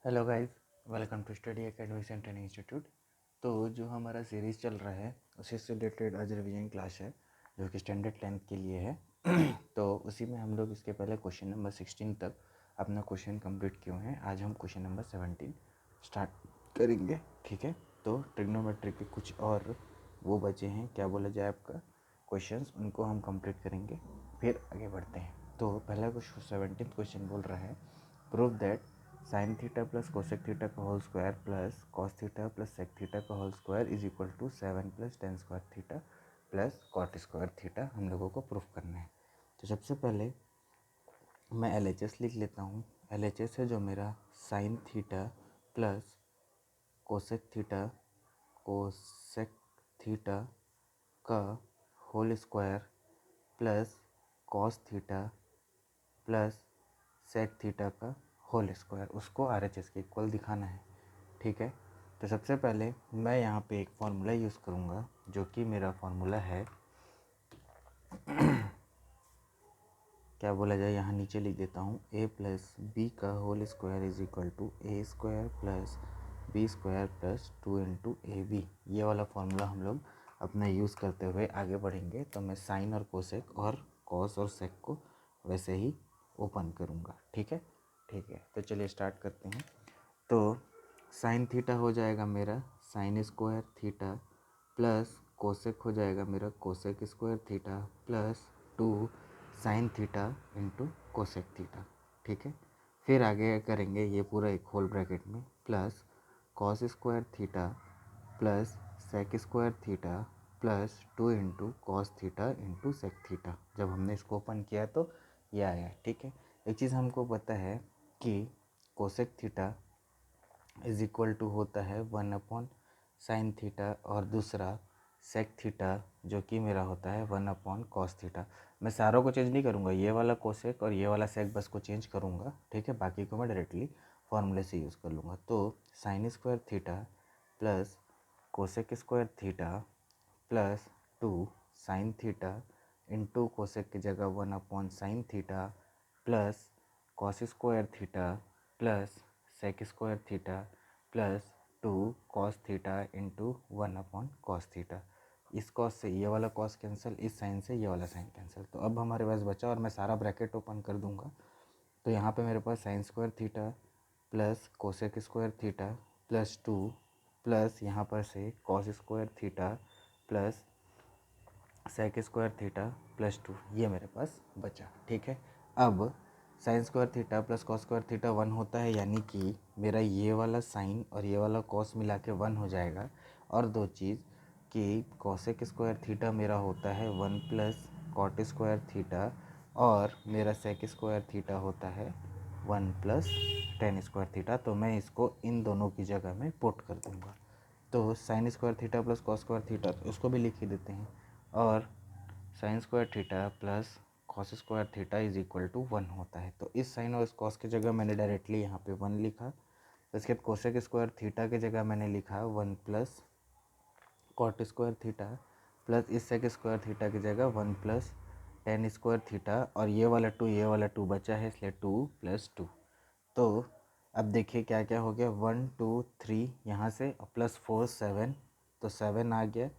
Hello guys, welcome to study academy centre institute. तो जो हमारा सीरीज़ चल रहा है उसी से रिलेटेड आज रिवीजन क्लास है जो कि स्टैंडर्ड 10th के लिए है। तो उसी में हम लोग इसके पहले क्वेश्चन नंबर 16 तक अपना क्वेश्चन कंप्लीट किए हैं। आज हम क्वेश्चन नंबर 17 स्टार्ट करेंगे। ठीक है, तो ट्रिग्नोमेट्री के कुछ और वो बचे हैं, क्या बोला जाए, आपका क्वेश्चंस, उनको हम कंप्लीट करेंगे, फिर आगे बढ़ते हैं। तो पहला क्वेश्चन 17th क्वेश्चन बोल रहा है, prove that sine theta plus cosec theta का whole square plus cos theta plus sec theta का whole square is equal to 7 plus tan square theta plus cot square theta हम लोगों को proof करना है। तो सबसे पहले मैं LHS लिख लेता हूँ। LHS है जो मेरा sine theta plus cosec theta का whole square plus cos theta plus sec theta का होल स्क्वायर, उसको RHS के इक्वल दिखाना है। ठीक है, तो सबसे पहले मैं यहाँ पे एक फार्मूला यूज़ करूँगा जो कि मेरा फार्मूला है, क्या बोला जाए, यहाँ नीचे लिख देता हूँ, a प्लस बी का whole square is equal to A square plus B square plus 2 into A B. ये वाला फार्मूला हम लोग अपना यूज़ करते हुए आगे बढ़ेंगे। तो मैं साइन और कोसेक और कॉस और सेक को वैसे ही ओपन करूँगा। ठीक है, ठीक है, तो चलिए स्टार्ट करते हैं। तो साइन थीटा हो जाएगा मेरा sine square theta plus cosec हो जाएगा मेरा cosec square theta plus 2 sine theta into cosec theta. ठीक है, फिर आगे करेंगे ये पूरा एक होल ब्रैकेट में plus cos square theta plus sec square theta plus 2 into cos theta into sec theta. जब हमने इसको ओपन किया तो ये आया। ठीक है, एक चीज़ हमको पता है कि cosec theta is equal to होता है 1 साइन थीटा और दूसरा सेक थीटा जो कि मेरा होता है 1 कॉस थीटा। मैं सारों को चेंज नहीं करूँगा, ये वाला कोसेक और ये वाला सेक बस को चेंज करूँगा। ठीक है, बाकी को मैं डायरेक्टली फॉर्मूले से यूज़ कर लूँगा। तो sine square theta plus cosec square theta plus 2 sine theta into cosec की जगह 1 sine theta plus cos square theta plus sec square theta plus 2 cos theta into 1 cos theta. इस कॉस से ये वाला कॉस कैंसिल, इस sign से ये वाला साइन कैंसिल। तो अब हमारे पास बचा, और मैं सारा ब्रैकेट ओपन कर दूंगा। तो यहाँ पे मेरे पास sine square theta plus cosec square theta plus 2 plus यहाँ पर से cos square theta plus sec square theta plus 2, ये मेरे पास बचा। ठीक है, अब sine square theta plus cos square theta 1 होता है, यानी कि मेरा ये वाला साइन और ये वाला कॉस मिला के 1 हो जाएगा। और दो चीज़ कि कॉसेक स्क्वायर थीटा मेरा होता है 1 प्लस कॉट स्क्वायर थीटा और मेरा सेक स्क्वायर थीटा होता है 1 प्लस टेन स्क्वायर थीटा। तो मैं इसको इन दोनों की जगह में पुट कर दूँगा। तो sine square theta plus cos square theta, उसको भी लिख ही देते हैं। और sine square theta plus cos square theta is equal to 1 होता है। तो इस साइन और इस कॉस की जगह मैंने डायरेक्टली यहाँ पे 1 लिखा। इसके बाद कोसेक स्क्वायर थीटा की जगह मैंने लिखा 1 plus cot square theta plus इस सेक स्क्वायर थीटा की जगह 1 प्लस टेन स्क्वायर थीटा, और ये वाला 2 बचा है, इसलिए 2 प्लस 2। तो अब देखिए क्या क्या हो गया, 1 2 3 यहाँ से प्लस 4 7, तो 7 आ गया।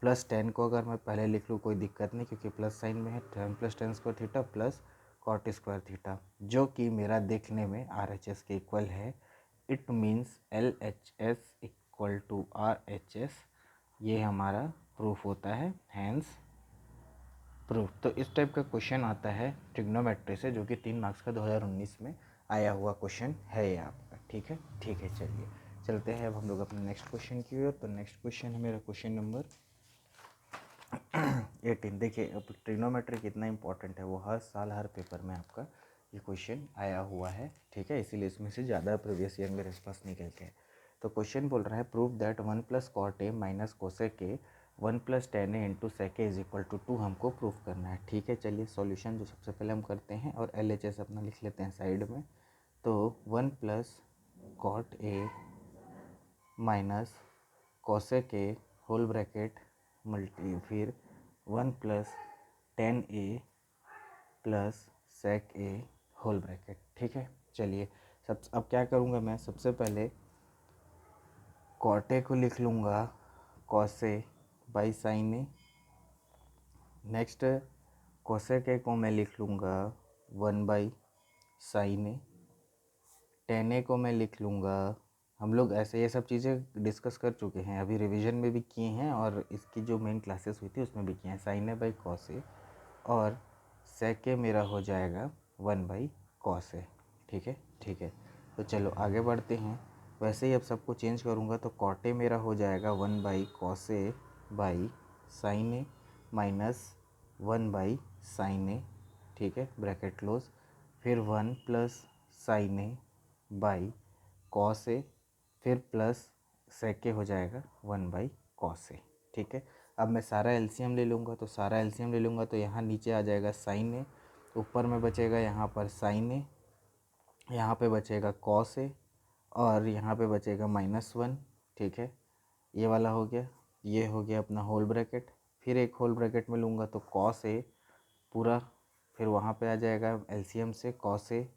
प्लस 10 को अगर मैं पहले लिख लूँ कोई दिक्कत नहीं, क्योंकि प्लस साइन में है। 10 plus tan square theta plus cot square theta, जो कि मेरा देखने में RHS के इक्वल है। It means LHS equal to RHS। ये हमारा प्रूफ होता है, हैंस प्रूफ। तो इस टाइप का क्वेश्चन आता है ट्रिग्नोमेट्री से, जो कि 3 मार्क्स का 2019 में आया हुआ क्वेश्चन है ये आपका। ठीक है, ठीक है, चलिए चलते हैं अब हम लोग अपने नेक्स्ट क्वेश्चन की ओर। तो नेक्स्ट क्वेश्चन है मेरा क्वेश्चन नंबर 18। देखिए अब ट्रिग्नोमेट्री कितना इंपॉर्टेंट है, वो हर साल हर पेपर में आपका ये क्वेश्चन आया हुआ है। ठीक है, इसीलिए इसमें से ज़्यादा प्रीवियस ईयर मेरे पास निकल के है। तो क्वेश्चन बोल रहा है, prove that 1 plus cot A minus cosec A 1 plus tan A into sec A is equal to 2 हमको प्रूफ करना है। ठीक है, चलिए सॉल्यूशन जो सबसे पहले हम करते हैं, और LHS अपना लिख लेते हैं साइड में। तो 1 plus cot A minus cosec A whole bracket multi, फिर 1 plus tan A plus sec A whole bracket. ठीक है, चलिए अब क्या करूँगा मैं, सबसे पहले कॉटे को लिख लूँगा कॉसे by sine A. Next cosec ए को मैं लिख लूँगा 1/sin ए। टेन ए को मैं लिख लूँगा, हम लोग ऐसे ये सब चीज़ें डिस्कस कर चुके हैं, अभी रिवीजन में भी किए हैं और इसकी जो मेन क्लासेस हुई थी उसमें भी किए हैं। साइन ए बाई कॉस ए और सेक ए मेरा हो जाएगा 1/cos ए। ठीक है, ठीक है। तो चलो आगे बढ़ते हैं। वैसे ही अब सबको चेंज करूँगा तो कॉट ए मेरा हो जाएगा 1/cos A by sine A minus 1/sin A. ठीक है, ब्रैकेट क्लोज। फिर 1 plus sine A by cos A, फिर प्लस सेक ए हो जाएगा 1/cos ए। ठीक है, अब मैं सारा एलसीएम ले लूँगा, तो सारा एलसीएम ले लूँगा तो यहाँ नीचे आ जाएगा साइन ए, ऊपर में बचेगा यहाँ पर साइन ए, यहाँ पे बचेगा कॉस ए और यहाँ पे बचेगा -1। ठीक है, ये वाला हो गया, ये हो गया अपना होल ब्रैकेट। फिर एक होल ब्रैकेट में लूँगा तो कॉस ए पूरा, फिर वहाँ पे आ जाएगा एलसीएम से कॉस ए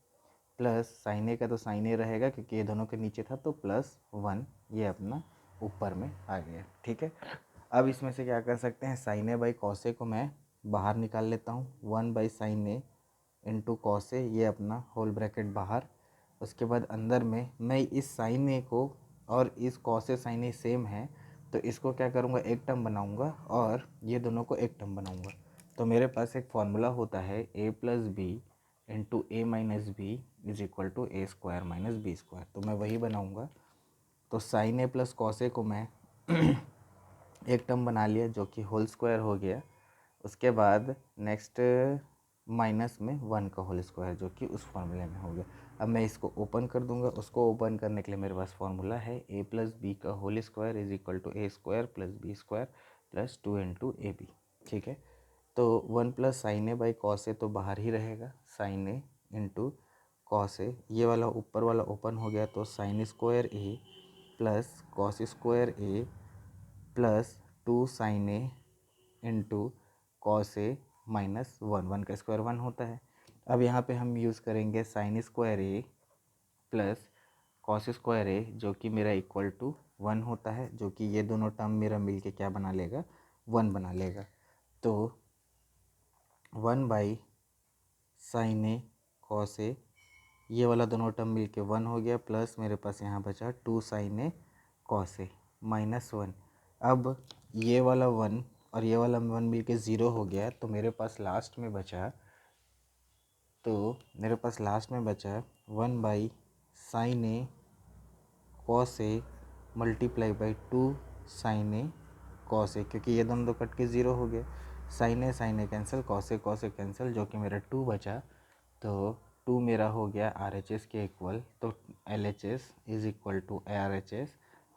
प्लस साइन ए का तो साइन ए रहेगा क्योंकि ये दोनों के नीचे था, तो +1 ये अपना ऊपर में आ गया। ठीक है, अब इसमें से क्या कर सकते हैं, sign A by cos A को मैं बाहर निकाल लेता हूँ, 1/sin A into cos A, ये अपना होल ब्रैकेट बाहर। उसके बाद अंदर में मैं इस साइन ए को और इस cos A sign A same है तो इसको क्या करूँगा, एक टर्म बनाऊँगा और ये दोनों को एक टर्म बनाऊँगा। तो मेरे पास एक फॉर्मूला होता है a plus B into A minus B is equal to A square minus B square, तो मैं वही बनाऊँगा। तो sine A plus cos A को मैं एक टर्म बना लिया जो कि होल स्क्वायर हो गया। उसके बाद नेक्स्ट माइनस में 1 का होल स्क्वायर जो कि उस फॉर्मूले में हो गया। अब मैं इसको ओपन कर दूंगा, उसको ओपन करने के लिए मेरे पास फॉर्मूला है a प्लस बी का whole square is equal to A square plus B square plus 2 into A B. ठीक है, तो 1 plus sine A by cos A तो बाहर ही रहेगा, sine A into cos A, ये वाला ऊपर वाला ओपन हो गया तो sine square A plus cos square A plus 2 sine A into cos A minus 1 का स्क्वायर 1 होता है। अब यहाँ पे हम यूज़ करेंगे sign square A plus cos square ए जो कि मेरा इक्वल टू 1 होता है, जो कि ये दोनों टर्म मेरा मिल के क्या बना लेगा, 1 बना लेगा। तो 1/sin ए कॉस ए, ये वाला दोनों टर्म मिल के 1 हो गया, प्लस मेरे पास यहाँ बचा 2 sin A cos A minus 1। अब ये वाला 1 और ये वाला 1 मिल के 0 हो गया, तो मेरे पास लास्ट में बचा 1/sin A cos A multiply by 2 sin A cos A, क्योंकि ये दोनों तो कट के 0 हो गए। sin A cancel, cos A cancel, जो कि मेरा 2 बचा। तो 2 मेरा हो गया RHS के इक्वल, तो LHS is equal to RHS,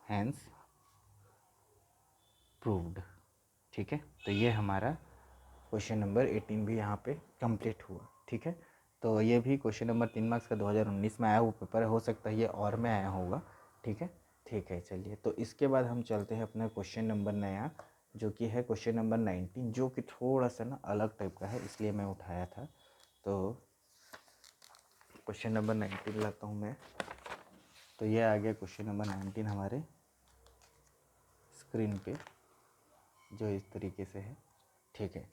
hence proved. ठीक है, तो ये हमारा क्वेश्चन नंबर 18 भी यहाँ पे कंप्लीट हुआ। ठीक है, तो ये भी क्वेश्चन नंबर 3 मार्क्स का 2019 में आया हुआ पेपर, हो सकता है ये और में आया होगा। ठीक है, ठीक है, चलिए तो इसके बाद हम चलते हैं अपना क्वेश्चन नंबर नया, जो कि है क्वेश्चन नंबर 19, जो कि थोड़ा सा ना अलग टाइप का है, इसलिए मैं उठाया था। तो क्वेश्चन नंबर 19 लाता हूँ मैं। तो ये आ गया क्वेश्चन नंबर 19 हमारे स्क्रीन पे, जो इस तरीके से है। ठीक है,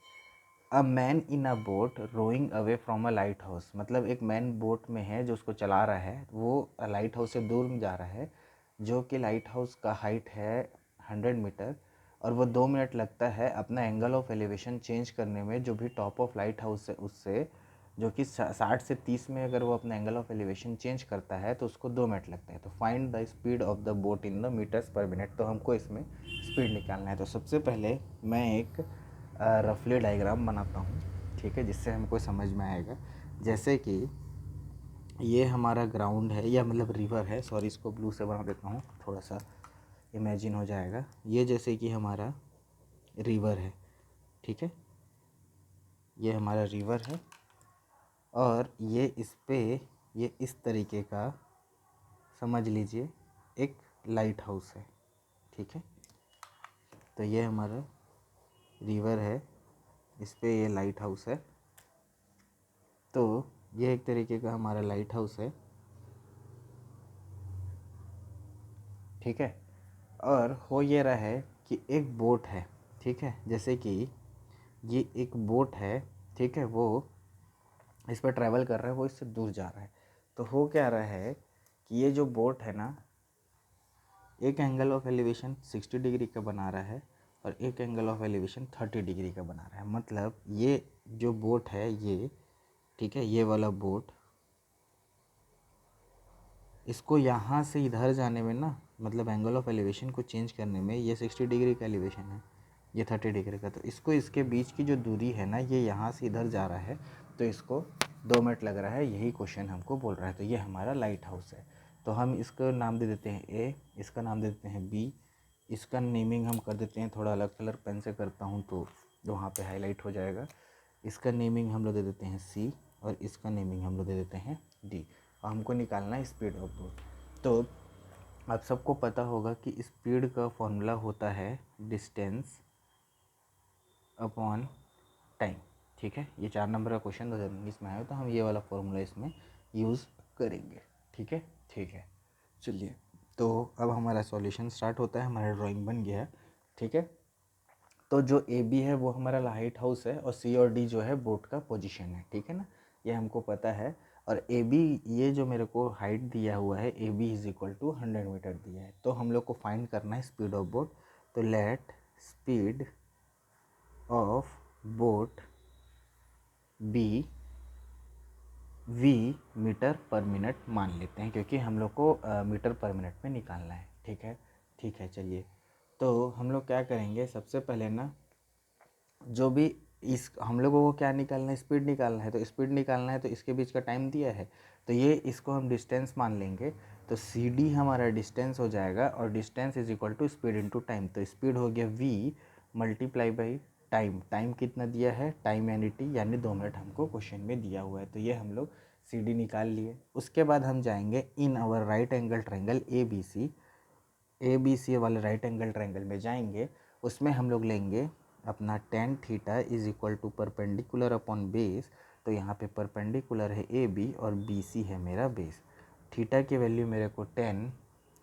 a man in a boat rowing away from a lighthouse, मतलब एक मैन बोट में है जो उसको चला रहा है, वो लाइट हाउस से दूर में जा रहा है, जो कि लाइट हाउस का हाइट है 100 मीटर, और वो 2 मिनट लगता है अपना एंगल ऑफ एलिवेशन चेंज करने में, जो भी टॉप ऑफ लाइट हाउस है उससे, जो कि 60 से 30 में अगर वो अपना एंगल ऑफ एलिवेशन चेंज करता है तो उसको 2 मिनट लगता है। तो find the speed of the boat in the metres per minute, तो हमको इसमें स्पीड निकालना है। तो सबसे पहले मैं एक रफली डायग्राम बनाता हूँ, ठीक है, जिससे हमको समझ में आएगा। जैसे कि ये हमारा ग्राउंड है, या मतलब रिवर है, सॉरी इसको ब्लू से बना देता हूँ, थोड़ा सा इमेजिन हो जाएगा। ये जैसे कि हमारा रिवर है, ठीक है, ये हमारा रिवर है, और ये इस पे ये इस तरीके का समझ लीजिए एक लाइट हाउस है, ठीक है। तो ये हमारा रिवर है, इस पे ये लाइट हाउस है। तो ये एक तरीके का हमारा लाइट हाउस है, ठीक है। और हो ये रहा है कि एक बोट है, ठीक है, जैसे कि ये एक बोट है, ठीक है, वो इस पर ट्रैवल कर रहा है, वो इससे दूर जा रहा है। तो हो क्या रहा है कि ये जो बोट है ना, एक एंगल ऑफ एलिवेशन 60 डिग्री का बना रहा है और एक एंगल ऑफ एलिवेशन 30 डिग्री का बना रहा है। मतलब ये जो बोट है ये, ठीक है, ये वाला बोट, इसको यहाँ से इधर जाने में ना, मतलब एंगल ऑफ एलिवेशन को चेंज करने में, ये 60 डिग्री का एलिवेशन है, ये 30 डिग्री का, तो इसको इसके बीच की जो दूरी है ना, ये यहाँ से इधर जा रहा है, तो इसको 2 मिनट लग रहा है, यही क्वेश्चन हमको बोल रहा है। तो ये हमारा लाइट हाउस है। तो हम इसका नाम दे देते हैं ए, इसका नाम दे देते हैं बी, इसका नेमिंग हम कर देते हैं, थोड़ा अलग कलर पेन से करता हूँ तो वहाँ पे हाईलाइट हो जाएगा। इसका नेमिंग हम लोग दे देते हैं सी और इसका नेमिंग हम लोग दे देते हैं डी। और हमको निकालना है स्पीड ऑफ बोट। तो आप सबको पता होगा कि स्पीड का फॉर्मूला होता है डिस्टेंस अपॉन टाइम, ठीक है। ये 4 नंबर का क्वेश्चन 2019 में आया, तो हम ये वाला फॉर्मूला इसमें यूज़ करेंगे, ठीक है, ठीक है। चलिए, तो अब हमारा सॉल्यूशन स्टार्ट होता है, हमारा ड्राइंग बन गया है, ठीक है। तो जो ए बी है वो हमारा लाइट हाउस है और सी और डी जो है बोट का पोजीशन है, ठीक है ना, ये हमको पता है। और ए बी, ये जो मेरे को हाइट दिया हुआ है, A B is equal to 100 metre दिया है, तो हम लोग को फाइंड करना है स्पीड ऑफ बोट। तो let speed of boat be V metre per minute मान लेते हैं, क्योंकि हम लोग को मीटर पर मिनट में निकालना है, ठीक है, ठीक है। चलिए, तो हम लोग क्या करेंगे, सबसे पहले ना, जो भी इस हम लोगों को क्या निकालना है, स्पीड निकालना है। तो स्पीड निकालना है तो इसके बीच का टाइम दिया है, तो ये इसको हम डिस्टेंस मान लेंगे। तो सी डी हमारा डिस्टेंस हो जाएगा और distance is equal to speed into time. तो स्पीड हो गया v multiply by time. Time कितना दिया है, टाइम यानी टी, यानी 2 मिनट हमको क्वेश्चन में दिया हुआ है। तो ये हम लोग सी डी निकाल लिए। उसके बाद हम जाएंगे in our right angle triangle A B C वाले राइट एंगल ट्रायंगल में जाएंगे। उसमें हम लोग लेंगे अपना tan theta is equal to perpendicular upon base. तो यहाँ पे परपेंडिकुलर है ए बी और बी सी है मेरा बेस। थीटा की वैल्यू मेरे को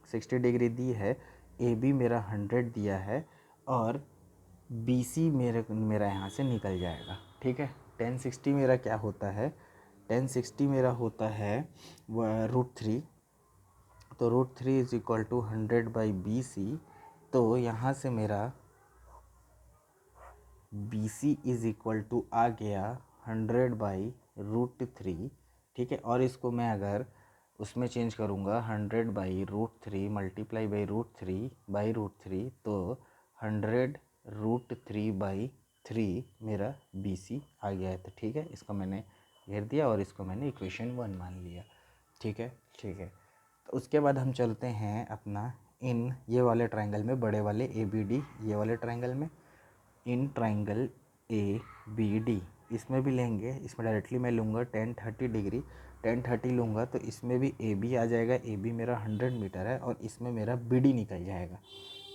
60 डिग्री दी है, ए बी मेरा 100 दिया है और बी सी मेरा यहाँ से निकल जाएगा, ठीक है। 1060 मेरा क्या होता है, 1060 मेरा होता है √3। तो √3 is equal to 100 by B C. तो यहाँ से मेरा B C is equal to आ गया 100 बाई √3, ठीक है। और इसको मैं अगर उसमें चेंज करूँगा 100 by √3 multiply by root three, तो 100√3/3 मेरा बी सी आ गया है। तो ठीक है, इसको मैंने घेर दिया और इसको मैंने इक्वेशन 1 मान लिया, ठीक है, ठीक है। तो उसके बाद हम चलते हैं अपना इन ये वाले ट्रायंगल में, बड़े वाले ए बी डी, ये वाले ट्रायंगल में, in triangle A B D इसमें भी लेंगे। इसमें डायरेक्टली मैं लूँगा 1030 डिग्री, 1030 लूँगा तो इसमें भी ए बी आ जाएगा। ए बी मेरा 100 मीटर है और इसमें मेरा बी डी निकल जाएगा,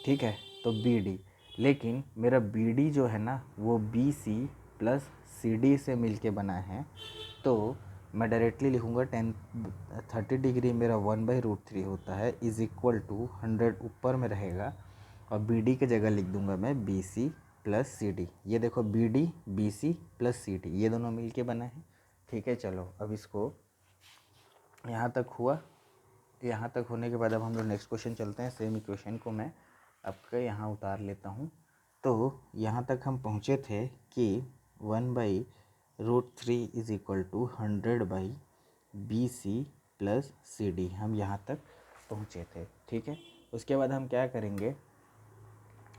ठीक है। तो बी डी, लेकिन मेरा बी डी जो है ना वो B C plus C D से मिल के बना है। तो मैं डायरेक्टली लिखूँगा 1030 डिग्री मेरा 1/√3 होता है इज इक्वल टू 100 ऊपर में रहेगा और बी डी की जगह लिख दूँगा मैं B C plus C D. ये देखो B D B C plus C D ये दोनों मिल के बना है, ठीक है। चलो अब इसको यहाँ तक हुआ। यहाँ तक होने के बाद अब हम लोग नेक्स्ट क्वेश्चन चलते हैं। सेम इक्वेशन को मैं आपके यहाँ उतार लेता हूँ। तो यहाँ तक हम पहुँचे थे कि 1/√3 is equal to 100 by B C plus C D, हम यहाँ तक पहुँचे थे, ठीक है। उसके बाद हम क्या करेंगे,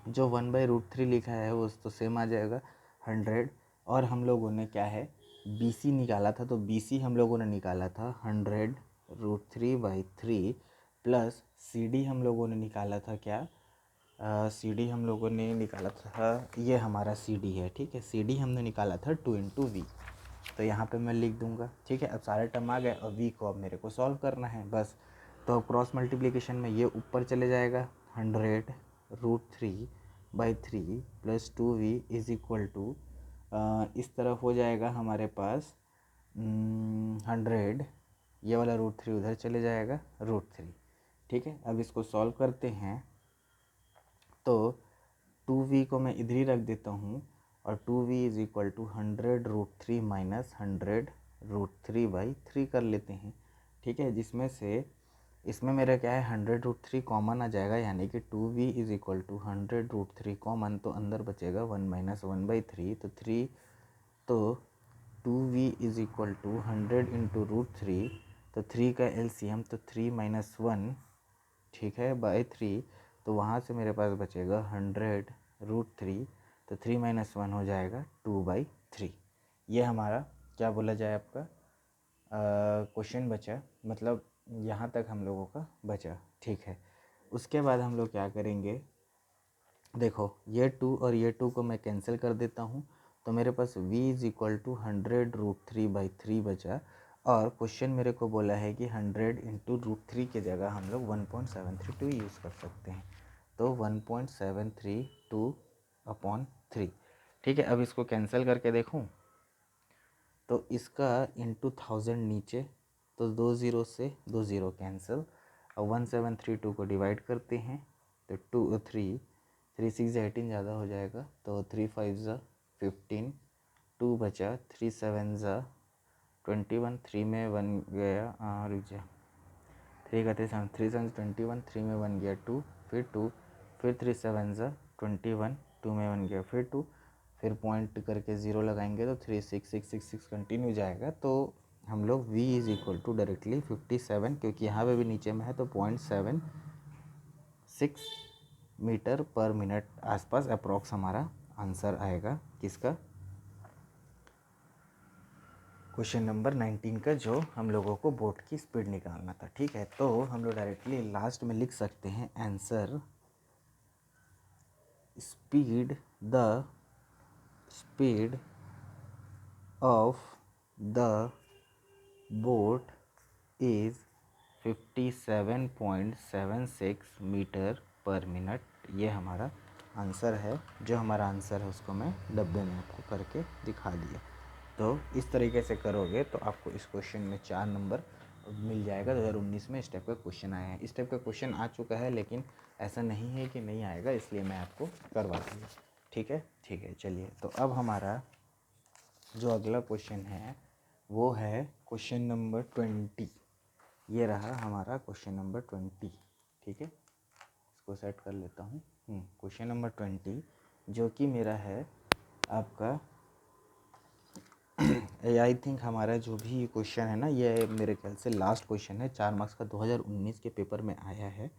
जो 1/√3 लिखा है वो तो सेम आ जाएगा 100, और हम लोगों ने क्या है बी सी निकाला था, तो बी सी हम लोगों ने निकाला था 100√3/3 प्लस सी डी हम लोगों ने निकाला था क्या, सी डी हम लोगों ने निकाला था, ये हमारा सी डी है, ठीक है। सी डी हमने निकाला था 2 × v। तो यहाँ पे मैं लिख दूँगा, ठीक है। अब सारे टर्म आ गए और v को अब मेरे को सॉल्व करना है बस। तो अब क्रॉस मल्टीप्लिकेशन में ये ऊपर चले जाएगा 100√3/3 plus 2v is equal to इस तरफ हो जाएगा हमारे पास 100, ये वाला √3 उधर चले जाएगा √3, ठीक है, अब इसको सॉल्व करते हैं। तो 2v को मैं इधर ही रख देता हूँ और 2v is equal to 100√3 minus 100√3/3 कर लेते हैं। ठीक है, जिसमें से इसमें मेरा क्या है 100√3 कॉमन आ जाएगा, यानी कि 2v is equal to 100√3 common, तो अंदर बचेगा 1 माइनस 1/3, तो 3, तो 2v is equal to 100 into √3, तो 3 का एलसीएम तो 3 माइनस 1, ठीक है, बाय 3, तो वहाँ से मेरे पास बचेगा 100√3, तो 3 माइनस 1 हो जाएगा 2/3। ये हमारा क्या बोला जाए आपका क्वेश्चन बचा, मतलब यहाँ तक हम लोगों का बचा। ठीक है, उसके बाद हम लोग क्या करेंगे, देखो ये 2 और ये 2 को मैं कैंसिल कर देता हूँ, तो मेरे पास v इज इक्वल टू 100√3/3 बचा। और क्वेश्चन मेरे को बोला है कि 100 इंटू √3 की जगह हम लोग 1.732 यूज़ कर सकते हैं, तो 1.732/3। ठीक है, अब इसको कैंसिल करके देखूँ तो इसका इंटू 1000 नीचे, तो 2 0 से 2 0 कैंसिल, और 1732 को डिवाइड करते हैं, तो 2 3 3 6 18 ज़्यादा हो जाएगा, तो 3 5 15, 2 बचा, 3 7 21, 3 में 1 गया, रुक जा, 3 का 3 7 3 7 21, 3 में 1 गया 2, फिर 2, फिर 3 7 21, 2 में 1 गया फिर 2, फिर पॉइंट करके 0 लगाएंगे तो 3 6 6 6 6 कंटिन्यू जाएगा। तो हम लोग v is equal to directly 57, क्योंकि यहाँ पे भी नीचे में है, तो 0.76 मीटर पर मिनट आसपास अप्रॉक्स हमारा आंसर आएगा किसका, क्वेश्चन नंबर 19 का, जो हम लोगों को बोट की स्पीड निकालना था। ठीक है, तो हम लोग डायरेक्टली लास्ट में लिख सकते हैं answer, speed of the boat is 57.76 metre per minute. ये हमारा आंसर है, जो हमारा आंसर है उसको मैं डब्बे में आपको करके दिखा दिया। तो इस तरीके से करोगे तो आपको इस क्वेश्चन में 4 नंबर मिल जाएगा। 2019 में इस टाइप का क्वेश्चन आया है, इस टाइप का क्वेश्चन आ चुका है, लेकिन ऐसा नहीं है कि नहीं आएगा, इसलिए मैं आपको करवा दूँगा। ठीक है, चलिए, तो अब हमारा जो अगला क्वेश्चन है वो है क्वेश्चन नंबर 20। ये रहा हमारा क्वेश्चन नंबर 20। ठीक है, इसको सेट कर लेता हूँ। क्वेश्चन नंबर 20 जो कि मेरा है आपका आई थिंक हमारा जो भी क्वेश्चन है ना, ये मेरे ख्याल से लास्ट क्वेश्चन है, 4 मार्क्स का 2019 के पेपर में आया है।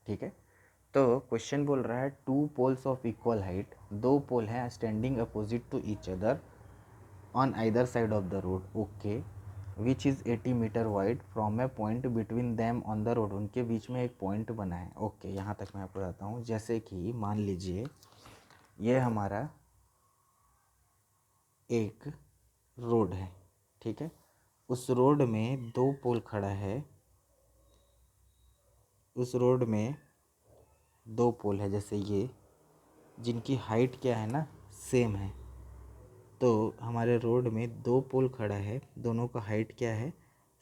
ठीक है, तो क्वेश्चन बोल रहा है 2 poles of equal height, 2 pole हैं standing opposite to each other on either side of the road, okay, which is 80 metre wide from a point between them on the road. उनके बीच में एक पॉइंट बना है, ओके, यहाँ तक मैं आपको बताता हूँ। जैसे कि मान लीजिए ये हमारा एक रोड है, ठीक है, उस रोड में 2 पोल खड़ा है, उस रोड में 2 पोल है, जैसे ये, जिनकी हाइट क्या है ना, सेम है। तो हमारे रोड में 2 पोल खड़ा है, दोनों का हाइट क्या है,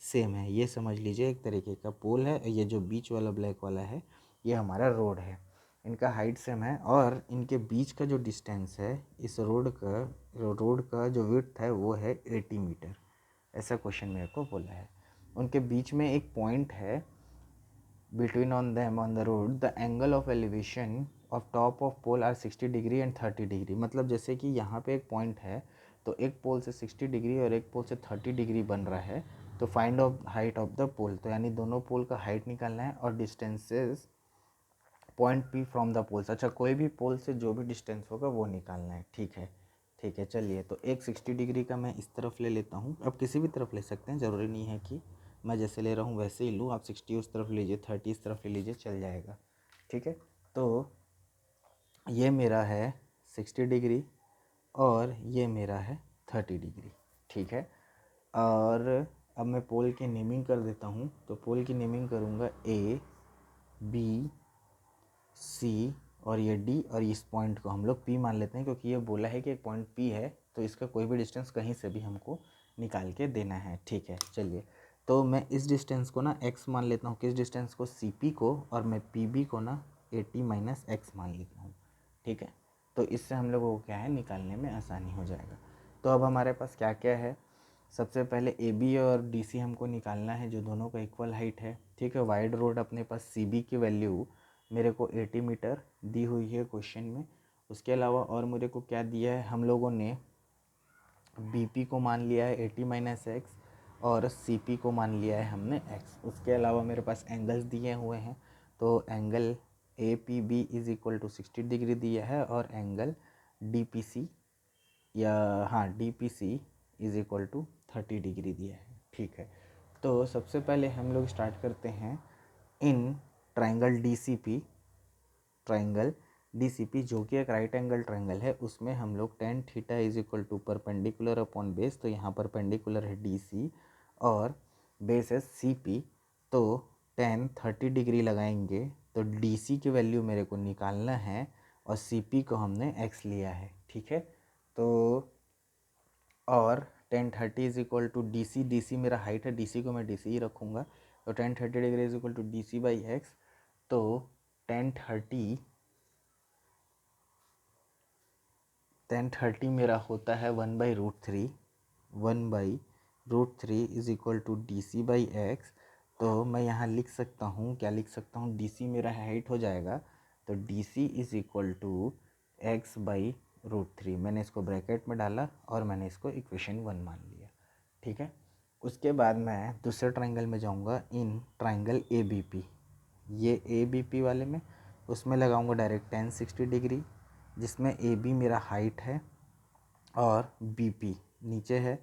सेम है। ये समझ लीजिए एक तरीके का पोल है, ये जो बीच वाला ब्लैक वाला है ये हमारा रोड है, इनका हाइट सेम है, और इनके बीच का जो डिस्टेंस है इस रोड का जो विड्थ है वो है 80 मीटर। ऐसा क्वेश्चन मेरे को बोला है। उनके बीच में एक पॉइंट है, between on them on the road the angle of elevation of top of pole are 60 degree and 30 degree. मतलब जैसे कि यहाँ पे एक पॉइंट है, तो एक पोल से 60 डिग्री और एक पोल से 30 डिग्री बन रहा है, तो find of height of the pole, तो यानी दोनों पोल का हाइट निकालना है और distances point P from the poles. अच्छा, कोई भी पोल से जो भी डिस्टेंस होगा वो निकालना है। ठीक है, चलिए, तो एक 60 डिग्री का मैं इस तरफ ले लेता हूँ, अब किसी भी तरफ ले सकते हैं, ज़रूरी नहीं है कि मैं जैसे ले रहा हूँ वैसे ही लूँ, आप 60 उस तरफ लीजिए, 30 इस तरफ ले लीजिए, चल जाएगा। ठीक है, तो ये मेरा है 60 डिग्री और ये मेरा है 30 डिग्री। ठीक है, और अब मैं पोल की नेमिंग कर देता हूँ, तो पोल की नेमिंग करूँगा A B C और ये D, और इस पॉइंट को हम लोग P मान लेते हैं, क्योंकि ये बोला है कि एक पॉइंट P है, तो इसका कोई भी डिस्टेंस कहीं से भी हमको निकाल के देना है। ठीक है, चलिए, तो मैं इस डिस्टेंस को ना x मान लेता हूँ, किस डिस्टेंस को, CP को, और मैं PB को ना 80 माइनस x मान लेता हूँ। ठीक है, तो इससे हम लोगों को क्या है, निकालने में आसानी हो जाएगा। तो अब हमारे पास क्या क्या है, सबसे पहले AB और DC हमको निकालना है, जो दोनों का इक्वल हाइट है। ठीक है, वाइड रोड अपने पास CB की वैल्यू मेरे को 80 मीटर दी हुई है क्वेश्चन में। उसके अलावा और मेरे को क्या दिया है, हम लोगों ने BP को मान लिया है 80 माइनस एक्स, और CP को मान लिया है हमने x। उसके अलावा मेरे पास एंगल्स दिए हुए हैं, तो angle APB is equal to 60 degree दिया है, और एंगल DPC या DPC is equal to 30 degree दिया है। ठीक है, तो सबसे पहले हम लोग स्टार्ट करते हैं इन ट्राइंगल DCP जो कि एक राइट एंगल ट्राइंगल है, उसमें हम लोग tan theta is equal to perpendicular upon base, तो यहाँ परपेंडिकुलर है DC और बेस है CP, तो टेन 30 डिग्री लगाएंगे तो DC की वैल्यू मेरे को निकालना है और CP को हमने x लिया है। ठीक है, तो और tan 30 is equal to DC मेरा हाइट है, DC को मैं DC ही रखूँगा, तो tan 30 degree is equal to DC by X, तो टेन थर्टी मेरा होता है 1/√3, 1/√3 is equal to DC by X. तो मैं यहाँ लिख सकता हूँ, क्या लिख सकता हूँ, DC मेरा हाइट हो जाएगा, तो DC is equal to x/√3। मैंने इसको ब्रैकेट में डाला और मैंने इसको इक्वेशन 1 मान लिया। ठीक है, उसके बाद मैं दूसरे ट्राइंगल में जाऊँगा, इन ट्राइंगल ABP, ये ABP वाले में उसमें लगाऊंगा डायरेक्ट टेन 60 डिग्री, जिसमें AB मेरा हाइट है और BP नीचे है।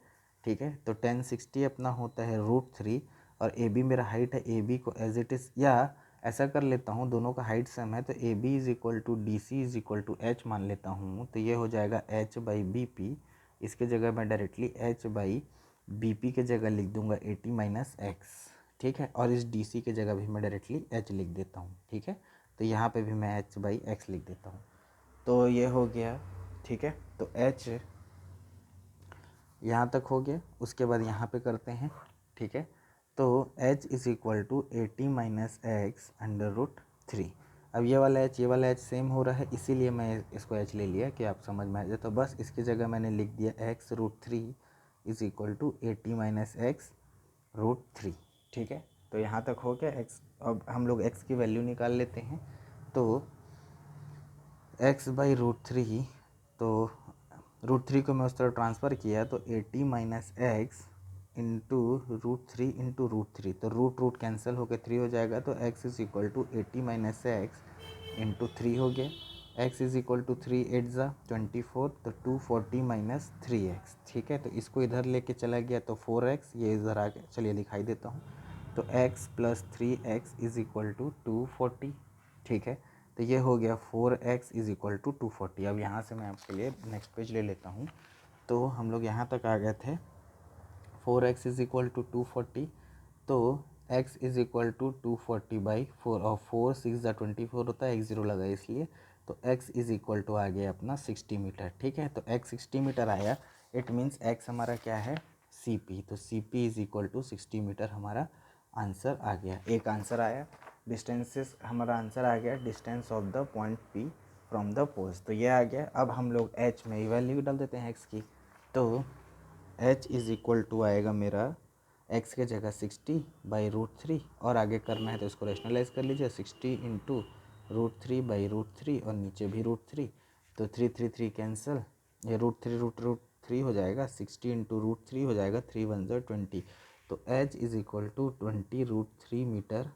ठीक है, तो टेन 60 अपना होता है √3 और AB मेरा हाइट है, AB को एज इट इज़, या ऐसा कर लेता हूँ, दोनों का हाइट सेम है, तो AB is equal to DC is equal to H मान लेता हूँ, तो ये हो जाएगा H/BP। इसके जगह मैं डायरेक्टली H/BP के जगह लिख दूंगा 80 माइनस एक्स। ठीक है, और इस DC के जगह भी मैं डायरेक्टली H लिख देता हूँ। ठीक है, तो यहाँ पे भी मैं H/x लिख देता हूँ, तो ये हो गया। ठीक है, तो H यहाँ तक हो गया, उसके बाद यहाँ पे करते हैं। ठीक है, तो H is equal to 80 minus X √3। अब ये वाला H सेम हो रहा है, इसीलिए मैं इसको H ले लिया कि आप समझ में आ जाए। तो बस इसकी जगह मैंने लिख दिया x√3 is equal to 80 minus X √3। ठीक है, तो यहाँ तक हो गया x। अब हम लोग x की वैल्यू निकाल लेते हैं, तो x/√3, तो √3 को मैं उस तरह ट्रांसफ़र किया, तो 80 माइनस एक्स इंटू √3 इंटू √3, तो रूट कैंसिल होकर 3 हो जाएगा, तो x is equal to 80 minus X into 3 हो गया। x इज इक्वल टू 3 8 ज़ा 24, तो 240 माइनस 3x। ठीक है, तो इसको इधर लेके चला गया तो 4x, ये इधर आ गया, चलिए दिखाई देता हूँ, तो x plus 3x is equal to 240। ठीक है, तो ये हो गया 4x इज इक्वल टू 240। अब यहाँ से मैं आपके लिए नेक्स्ट पेज ले लेता हूँ, तो हम लोग यहाँ तक आ गए थे, 4x इज इक्वल टू 240, तो x इज इक्वल टू 240/4, और 4 6 24 होता है, 1 0 लगा इसलिए, तो x इज इक्वल टू आ गया अपना 60 मीटर। ठीक है, तो x 60 मीटर आया, इट मीन्स x हमारा क्या है, CP, तो CP is equal to 60 metre हमारा आंसर आ गया। एक आंसर आया, डिस्टेंसेस हमारा आंसर आ गया, distance of the point P from the post, तो ये आ गया। अब हम लोग H में वैल्यू डाल देते हैं x की, तो H इज़ इक्वल टू आएगा मेरा x के जगह 60/√3, और आगे करना है तो इसको रैशनलाइज कर लीजिए, 60 इंटू √3/√3, और नीचे भी √3, तो 3 3 3 कैंसिल, ये √3 हो जाएगा, 60 इंटू √3 हो जाएगा, 3 1 ज़ा 20, तो H is equal to 20√3 metre.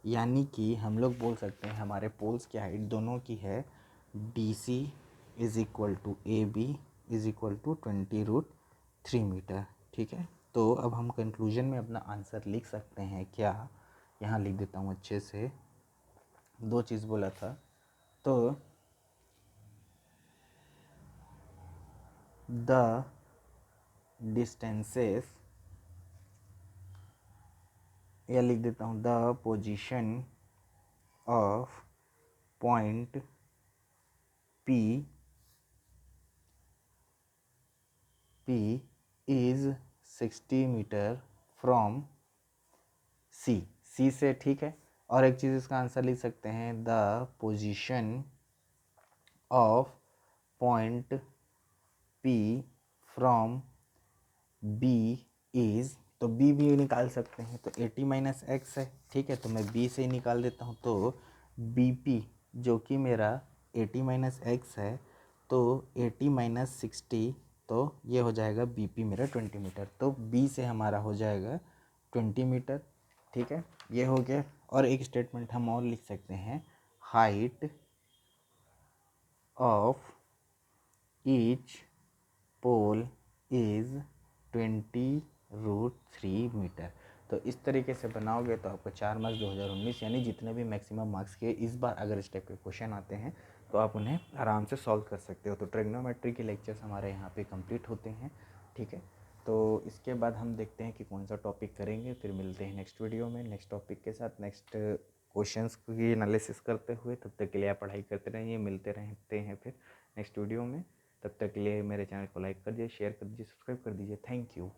यानी कि हम लोग बोल सकते हैं हमारे पोल्स की हाइट दोनों की है DC is equal to AB is equal to 20√3 metre. ठीक है, तो अब हम कंक्लूजन में अपना आंसर लिख सकते हैं क्या, यहाँ लिख देता हूँ अच्छे से, दो चीज़ बोला था, तो द डिस्टेंसेस, या लिख देता हूँ the position of point P is 60 metre from C, C से, ठीक है। और एक चीज़ इसका आंसर लिख सकते हैं, the position of point P from B is, तो बी भी निकाल सकते हैं, तो 80 माइनस एक्स है, ठीक है। तो मैं बी से ही निकाल देता हूँ, तो बी पी जो कि मेरा 80 माइनस एक्स है, तो 80 माइनस 60, तो ये हो जाएगा बी पी मेरा 20 मीटर। तो बी से हमारा हो जाएगा 20 मीटर, ठीक है। ये हो गया। और एक स्टेटमेंट हम और लिख सकते हैं, height of each pole is 20√3 metre. तो इस तरीके से बनाओगे तो आपको 4 मार्क्स 2019 यानी जितने भी मैक्सिमम मार्क्स के इस बार अगर इस टाइप के क्वेश्चन आते हैं तो आप उन्हें आराम से सॉल्व कर सकते हो। तो ट्रिग्नोमेट्री के लेक्चर्स हमारे यहाँ पे कंप्लीट होते हैं, ठीक है। तो इसके बाद हम देखते हैं कि कौन सा टॉपिक करेंगे, फिर मिलते हैं नेक्स्ट वीडियो में नेक्स्ट टॉपिक के साथ, नेक्स्ट क्वेश्चंस की एनालिसिस करते हुए। तब तक के लिए आप पढ़ाई करते रहिए, मिलते रहते हैं फिर नेक्स्ट वीडियो में। तब तक के लिए मेरे चैनल को लाइक कर दीजिए, शेयर कर दीजिए, सब्सक्राइब कर दीजिए। Thank you.